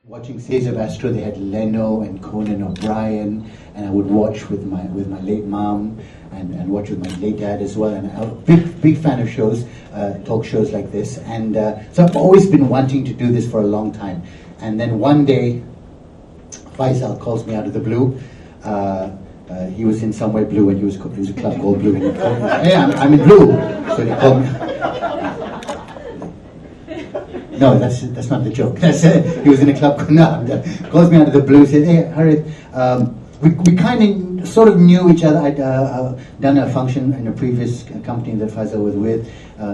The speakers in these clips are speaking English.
watching series of Astro. They had Leno and Conan O'Brien, and I would watch with my late mom and watch with my late dad as well. And I'm a big fan of shows, talk shows like this. And so I've always been wanting to do this for a long time. And then one day, Faisal calls me out of the blue. He was in Somewhere Blue, and he was a club called Blue. And he called me, hey, I'm in Blue. So he called me. No, that's not the joke. He was in a club. No, calls me out of the blue. Said, "Hey, Harith, we kind of sort of knew each other. I'd done a function in a previous company that Faisal was with,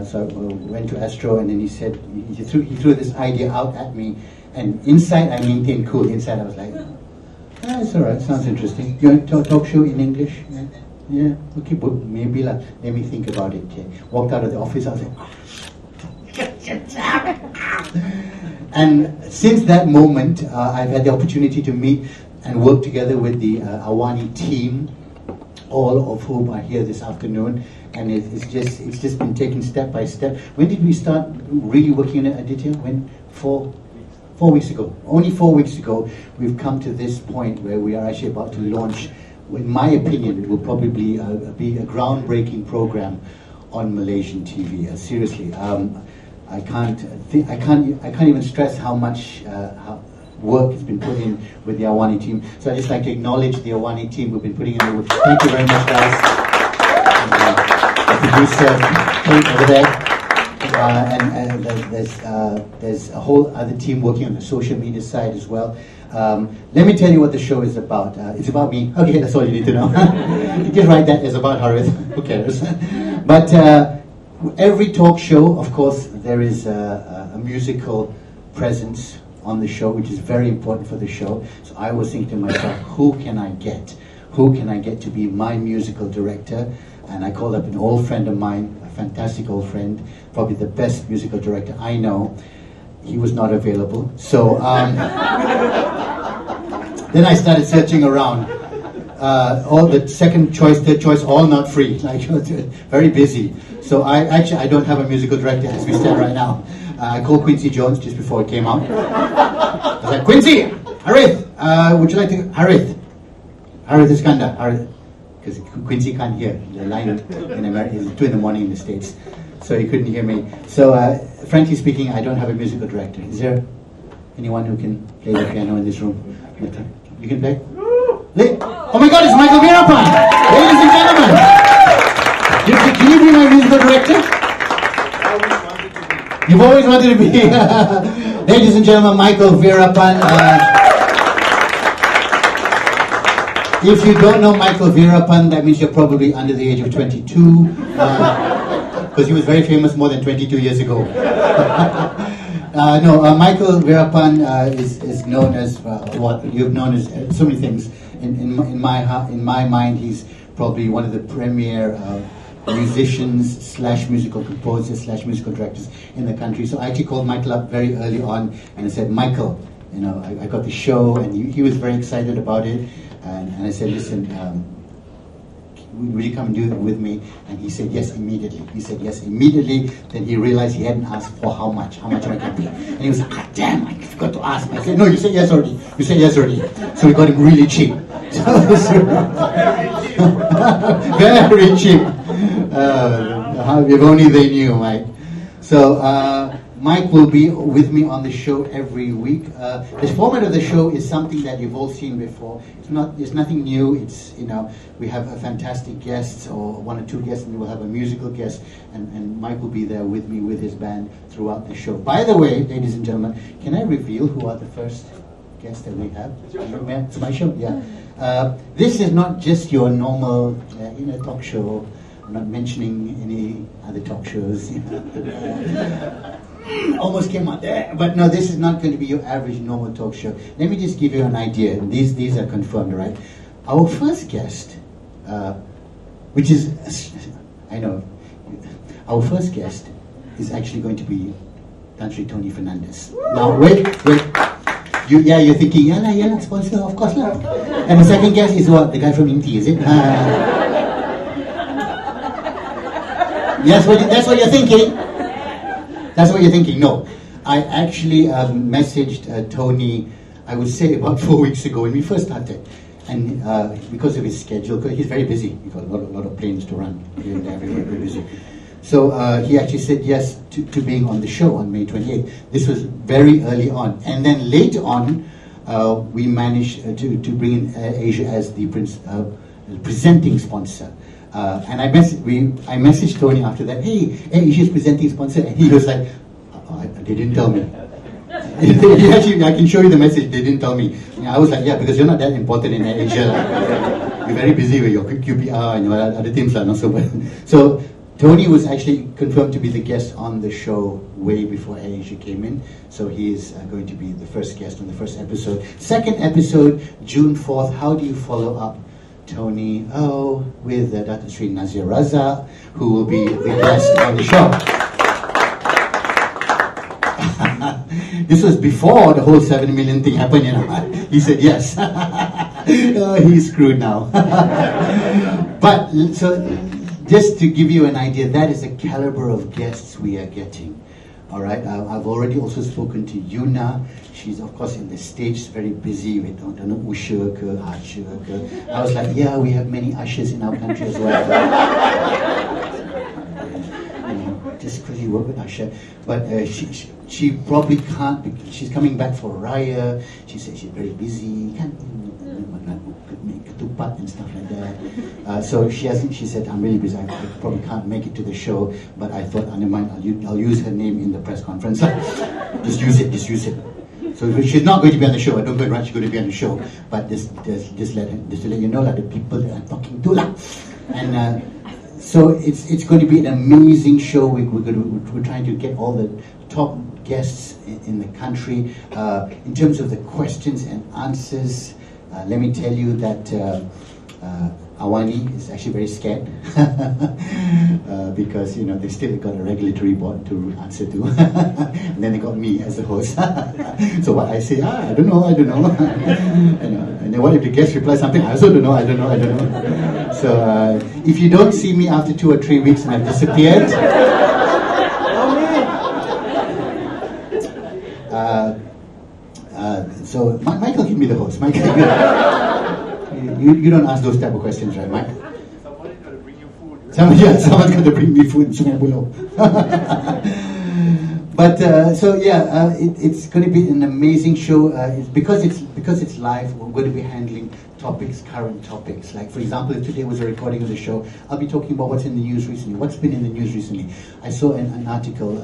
so I went to Astro, and then he said he threw this idea out at me, and inside I maintained cool. Inside I was like, it's all right. Sounds interesting. You want to talk show in English? Yeah. Okay, but maybe let me think about it. Yeah. Walked out of the office. I was like." And since that moment, I've had the opportunity to meet and work together with the Awani team, all of whom are here this afternoon, and it's just been taken step by step. When did we start really working on it, Aditya? When 4 weeks ago. Only 4 weeks ago, we've come to this point where we are actually about to launch. In my opinion, it will probably be a groundbreaking program on Malaysian TV. Seriously. I can't even stress how much work has been put in with the Awani team. So I'd just like to acknowledge the Awani team who've been putting in the work. Thank you very much, guys. And, the producer over there. And there's a whole other team working on the social media side as well. Let me tell you what the show is about. It's about me. Okay, that's all you need to know. You just write that as about Harith. Who cares? But every talk show, of course, there is a musical presence on the show, which is very important for the show. So I was thinking to myself, who can I get? Who can I get to be my musical director? And I called up an old friend of mine, a fantastic old friend, probably the best musical director I know. He was not available. So then I started searching around. All the second choice, third choice, all not free. Like very busy. So I don't have a musical director as we stand right now. I called Quincy Jones just before it came out. I was like, Quincy, Harith, would you like to Harith Iskander, Harith, because Quincy can't hear the line in America. It's 2 a.m. in the States, so he couldn't hear me. So frankly speaking, I don't have a musical director. Is there anyone who can play the piano in this room? You can play? Oh my God, it's Michael Veerapen! Ladies and gentlemen! Can you be my musical director? You've always wanted to be. Ladies and gentlemen, Michael Veerapen. If you don't know Michael Veerapen, that means you're probably under the age of 22. Because he was very famous more than 22 years ago. Michael Veerapen is known as what you've known as so many things. In my mind, he's probably one of the premier musicians / musical composers / musical directors in the country. So I actually called Michael up very early on and I said, Michael, I got the show, and he was very excited about it. And I said, listen, will you come and do it with me? And he said yes immediately. Then he realized he hadn't asked for how much am I going to pay? And he was like, damn, I forgot to ask. I said, no, you said yes already. So we got him really cheap. Very cheap. If only they knew, Mike. So Mike will be with me on the show every week. The format of the show is something that you've all seen before. It's nothing new. It's we have a fantastic guests, or 1 or 2 guests, and we'll have a musical guest, and Mike will be there with me with his band throughout the show. By the way, ladies and gentlemen, can I reveal who are the first guests that we have? It's my show. Yeah. This is not just your normal talk show. I'm not mentioning any other talk shows. Almost came out there, but no, this is not going to be your average normal talk show. Let me just give you an idea. These are confirmed, right? Our first guest, which is, I know, our first guest is actually going to be Tan Sri Tony Fernandez. Now, wait. You're thinking, yeah, sponsor, of course not. And the second guest is what? The guy from Inti, is it? Yes, that's what you're thinking. That's what you're thinking. No, I actually messaged Tony I would say about 4 weeks ago when we first started. And because of his schedule, because he's very busy, he's got a lot of planes to run, here and there, very busy. So he actually said yes to being on the show on May 28th. This was very early on. And then later on, we managed to bring in Asia as the presenting sponsor. And I messaged Tony after that, hey, Asia's presenting sponsor. And he was like, they didn't tell me. Actually, I can show you the message, they didn't tell me. I was like, yeah, because you're not that important in Asia. You're very busy with your QPR and your other teams are not so bad. So Tony was actually confirmed to be the guest on the show way before Asia came in. So he is going to be the first guest on the first episode. Second episode, June 4th. How do you follow up, Tony? Oh, with Dr. Sri Nazir Raza, who will be the guest on the show. This was before the whole 7 million thing happened, you know. He said yes. He's screwed now. But, so, just to give you an idea, that is the caliber of guests we are getting. All right, I've already also spoken to Yuna. She's, of course, in the States, very busy with, I don't know, usher ke, usher ke. I was like, yeah, we have many ushers in our country as well. Just because you work with Asha, but she probably can't. She's coming back for Raya. She said she's very busy. Can't make ketupat and stuff like that. So she hasn't. She said I'm really busy. I probably can't make it to the show. But I thought, never mind. I'll use her name in the press conference. Just use it. Just use it. So if she's not going to be on the show, I don't get right. She's going to be on the show. But just to let you know that the people that I'm talking to lah, and. So it's going to be an amazing show. We're trying to get all the top guests in the country. In terms of the questions and answers, let me tell you that Awani is actually very scared because they still got a regulatory board to answer to, and then they got me as the host. So what I say, I don't know. And then what if the guest replies something? I also don't know. So if you don't see me after 2 or 3 weeks and I've disappeared, so Michael can be the host. Michael, you don't ask those type of questions, right, Mike? Somebody's got to bring you food. Someone's got to bring me food in Sungai Buloh. But it's going to be an amazing show. Because it's live, we're going to be handling current topics. Like, for example, if today was a recording of the show, I'll be talking about what's in the news recently. What's been in the news recently? I saw an article.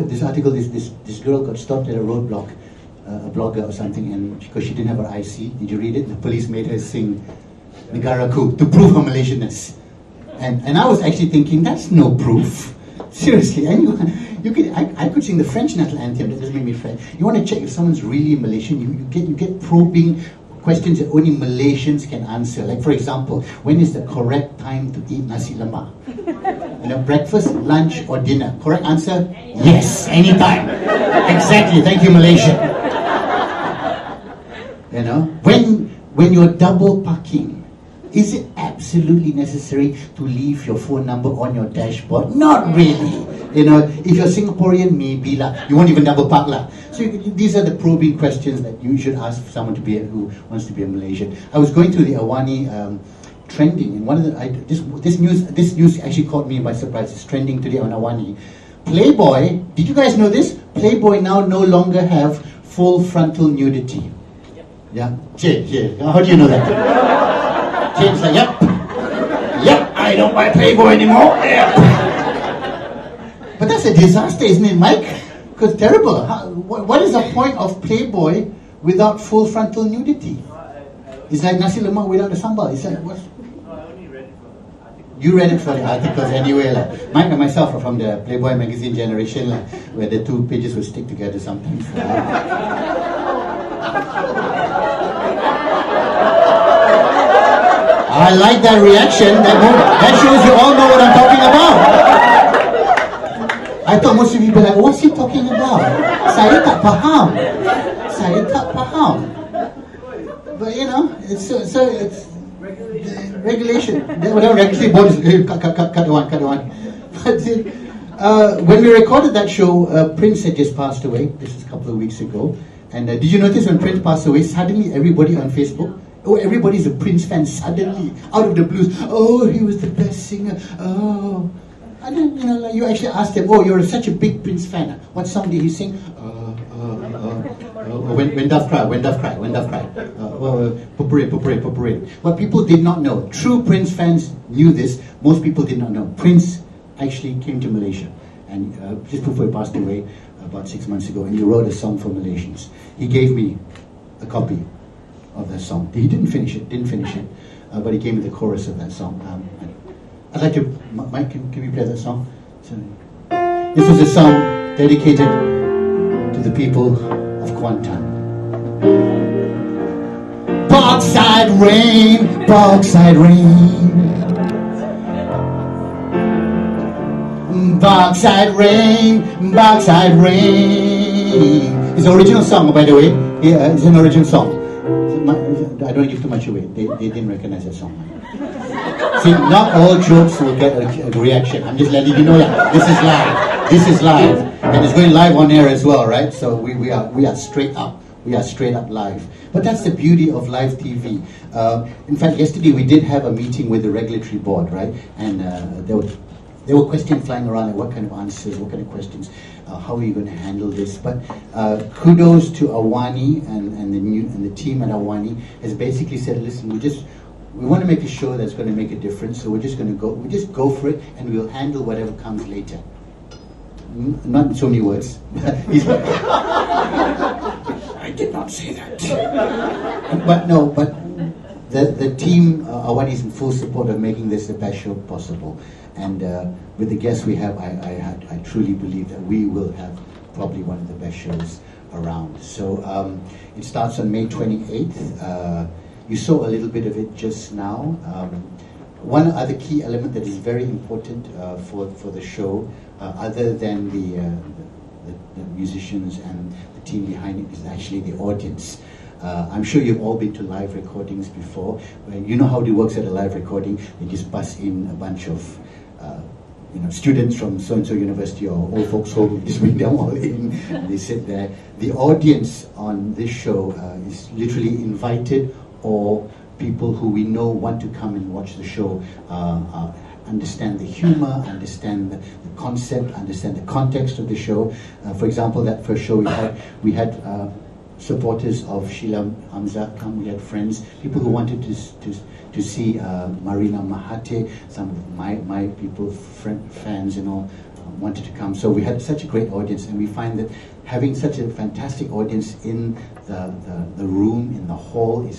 This article, this girl got stopped at a roadblock, a blogger or something, and because she didn't have her IC, did you read it? The police made her sing Negaraku to prove her Malaysianness. And I was actually thinking, that's no proof. Seriously, I could sing the French national anthem. That doesn't make me French. You want to check if someone's really Malaysian? You get probing questions that only Malaysians can answer. Like, for example, when is the correct time to eat nasi lemak? Breakfast, lunch, or dinner? Correct answer? Yes, anytime. Exactly. Thank you, Malaysia. When you're double parking, is it absolutely necessary to leave your phone number on your dashboard? Not really. If you're Singaporean, maybe lah. You won't even double park lah. So these are the probing questions that you should ask someone who wants to be a Malaysian. I was going through the Awani trending, and one of this news actually caught me by surprise. It's trending today on Awani. Playboy. Did you guys know this? Playboy now no longer have full frontal nudity. Yeah. Jay. How do you know that? James like, yep, I don't buy Playboy anymore. Yep. But that's a disaster, isn't it, Mike? Because terrible. What is the point of Playboy without full frontal nudity? It's like nasi lemak without the sambal. It's like, what? No, I only read it for the article. You read it for the articles anyway. Mike and myself are from the Playboy magazine generation, where the two pages would stick together sometimes. I like that reaction. That shows you all know what I'm talking about. I thought most of you would be like, what's he talking about? Saya tak faham. But it's regulation. Whatever regulatory board is, cut one. But when we recorded that show, Prince had just passed away. This is a couple of weeks ago. And did you notice when Prince passed away, suddenly everybody on Facebook, oh, everybody's a Prince fan suddenly, out of the blues. Oh, he was the best singer. Oh. And then, you know, like you actually asked them, oh, you're such a big Prince fan. What song did he sing? When Dove Cry, When Dove Cry, When Dove Cry. Purpurate, Purpurate, Purpurate. What people did not know, true Prince fans knew this, most people did not know. Prince actually came to Malaysia. And just before he passed away, about 6 months ago, and he wrote a song for Malaysians. He gave me a copy of that song. He didn't finish it, but he gave me the chorus of that song. I'd like to, Mike, can we play that song? So, this was a song dedicated to the people of Kuantan. Bauxite rain, bauxite rain. Bauxite rain, bauxite rain. It's an original song, by the way. Yeah, it's an original song. I don't give too much away. They didn't recognize that song. See, not all jokes will get a reaction. I'm just letting you know that this is live. This is live, and it's going live on air as well, right? So we are straight up. We are straight up live. But that's the beauty of live TV. In fact, yesterday we did have a meeting with the regulatory board, right? And there were questions flying around, like what kind of answers, what kind of questions, how are you going to handle this? But kudos to Awani and the team at Awani has basically said, listen, we want to make a show that's going to make a difference, so we're just go for it, and we'll handle whatever comes later. Not in so many words. I did not say that. But the team, Awani, is in full support of making this the best show possible. And with the guests we have, I truly believe that we will have probably one of the best shows around. So it starts on May 28th. You saw a little bit of it just now. One other key element that is very important for the show, other than the musicians and the team behind it, is actually the audience. I'm sure you've all been to live recordings before. You know how it works at a live recording. They just bus in a bunch of students from so-and-so university or old folks home, just bring them all in, they sit there. The audience on this show is literally invited, or people who we know want to come and watch the show, understand the humor, understand the concept, understand the context of the show. For example, that first show we had supporters of Sheila Hamza come, we had friends, people who wanted to see Marina Mahathir, some of my people, fans, wanted to come. So we had such a great audience, and we find that having such a fantastic audience in the room, in the hall,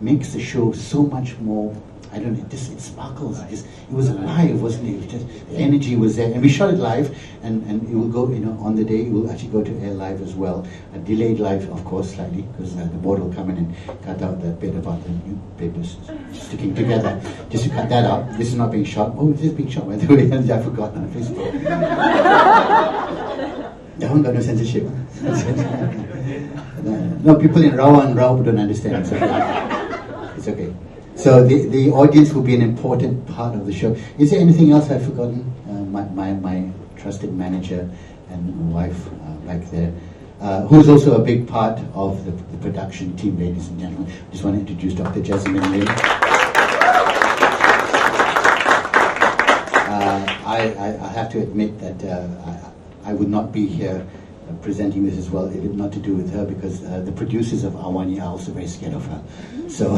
makes the show so much more, I don't know, it sparkles. It was alive, wasn't it? The energy was there. And we shot it live, and it will go, on the day, it will actually go to air live as well. A delayed live, of course, slightly, because the board will come in and cut out that bit about the newspapers sticking together. Just to cut that out. This is not being shot. Oh, this is being shot, by the way. I forgot on Facebook. That one got no censorship. No, people in Rawa and Rao don't understand. It's okay. It's okay. So the audience will be an important part of the show. Is there anything else I've forgotten? My trusted manager and my wife back there, who's also a big part of the production team, ladies and gentlemen. Just want to introduce Dr. Jasmine Lim. I have to admit that I would not be here presenting this as well if it not to do with her, because the producers of Awani are also very scared of her. So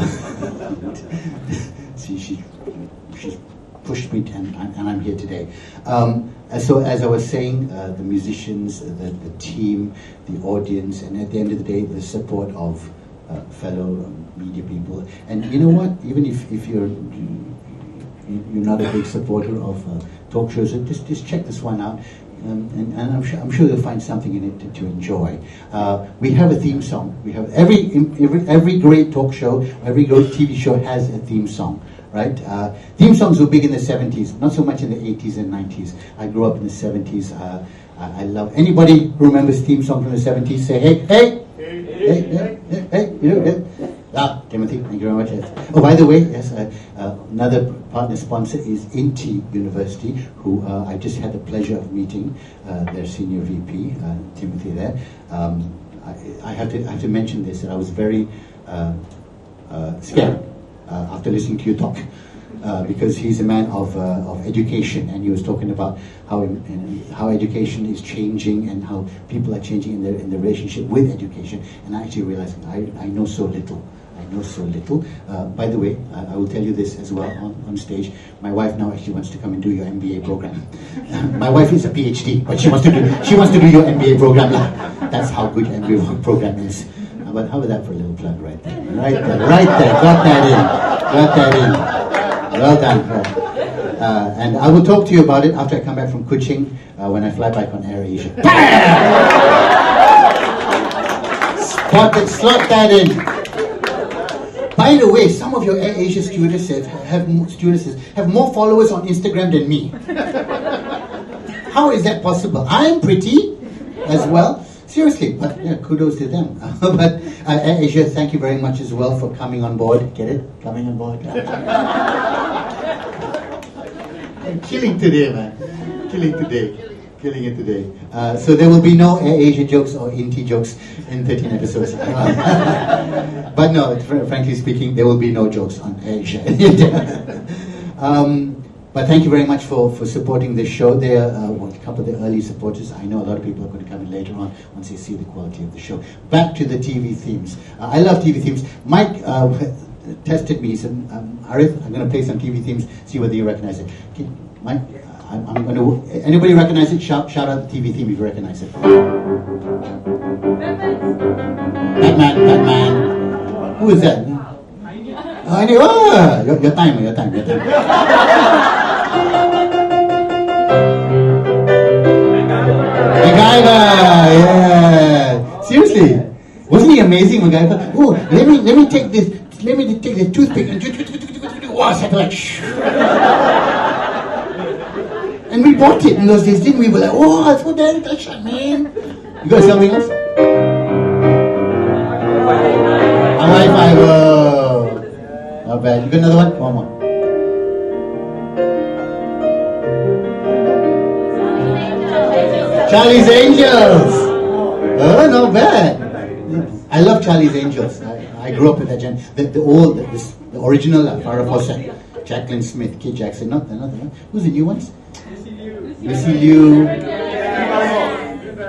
she's pushed me, and I'm here today. So as I was saying, the musicians, the team, the audience, and at the end of the day, the support of fellow media people. And you know what? Even if you're not a big supporter of talk shows, just check this one out. And I'm sure you'll find something in it to enjoy. We have a theme song. We have every great talk show, every great TV show has a theme song, right? Theme songs were big in the 70s, not so much in the 80s and 90s. I grew up in the 70s. I love anybody who remembers theme song from the 70s. Say hey, hey, hey, hey, hey, hey. You know, Timothy, thank you very much. Oh, by the way, yes, another partner sponsor is Inti University, who I just had the pleasure of meeting, their senior VP, Timothy there. I have to mention this, that I was very scared after listening to you talk. Because he's a man of education, and he was talking about how education is changing and how people are changing in their relationship with education. And I actually realized I know so little. I know so little. By the way, I will tell you this as well on stage. My wife now actually wants to come and do your MBA program. My wife is a PhD, but she wants to do your MBA program. That's how good your MBA program is. But how about that for a little plug right there? Right there. Got that in. Well done. And I will talk to you about it after I come back from Kuching when I fly back on Air Asia. Slot that in. By the way, some of your Air Asia stewardesses have more followers on Instagram than me. How is that possible? I'm pretty as well. Seriously, but yeah, kudos to them. But Air Asia, thank you very much as well for coming on board. Get it? Coming on board. I'm killing today, man. Killing it today. So there will be no Air Asia jokes or Inti jokes in 13 episodes. But no, frankly speaking, there will be no jokes on Air Asia. But thank you very much for supporting this show. There are a couple of the early supporters. I know a lot of people are going to come in later on once they see the quality of the show. Back to the TV themes. I love TV themes. Mike tested me. He said, Harith, I'm going to play some TV themes, see whether you recognize it. Okay, Mike, I'm going to... Anybody recognize it? Shout out the TV theme if you recognize it. Batman. Who is that? I know. Oh, your time. MacGyver, yeah. Seriously, wasn't he amazing, MacGyver? Oh, let me take this toothpick and satellite. And we bought it in those days, didn't we? We were like, oh, that's what that shot, man. You got something else? A high five. Not bad. You got another one? One more. Charlie's Angels. Oh, not bad. I love Charlie's Angels. I grew up with that gen. The original Farrah Fawcett, Jacqueline Smith, Kate Jackson. Not another one. Who's the new ones? Lucy Liu.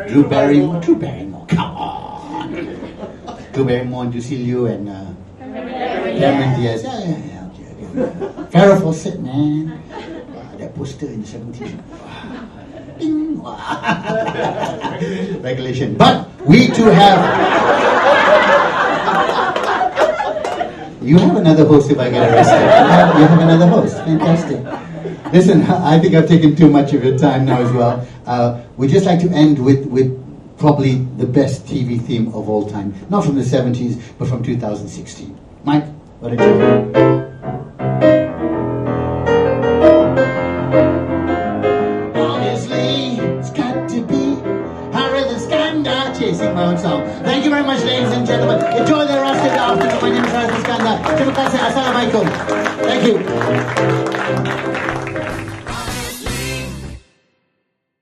Drew Barrymore. Come on. Drew Barrymore, Lucy Liu, and Cameron Diaz. Yeah. Okay. Farrah Fawcett, man. That poster in the 70s. Regulation. But we too have... You have another host if I get arrested. You have another host. Fantastic. Listen, I think I've taken too much of your time now as well. We'd just like to end with probably the best TV theme of all time. Not from the 70s, but from 2016. Mike, what did you do? Chasing my own song. Thank you very much, ladies and gentlemen. Enjoy the rest of the afternoon. My name is Harith Iskander. Terima kasih. Assalamualaikum. Thank you.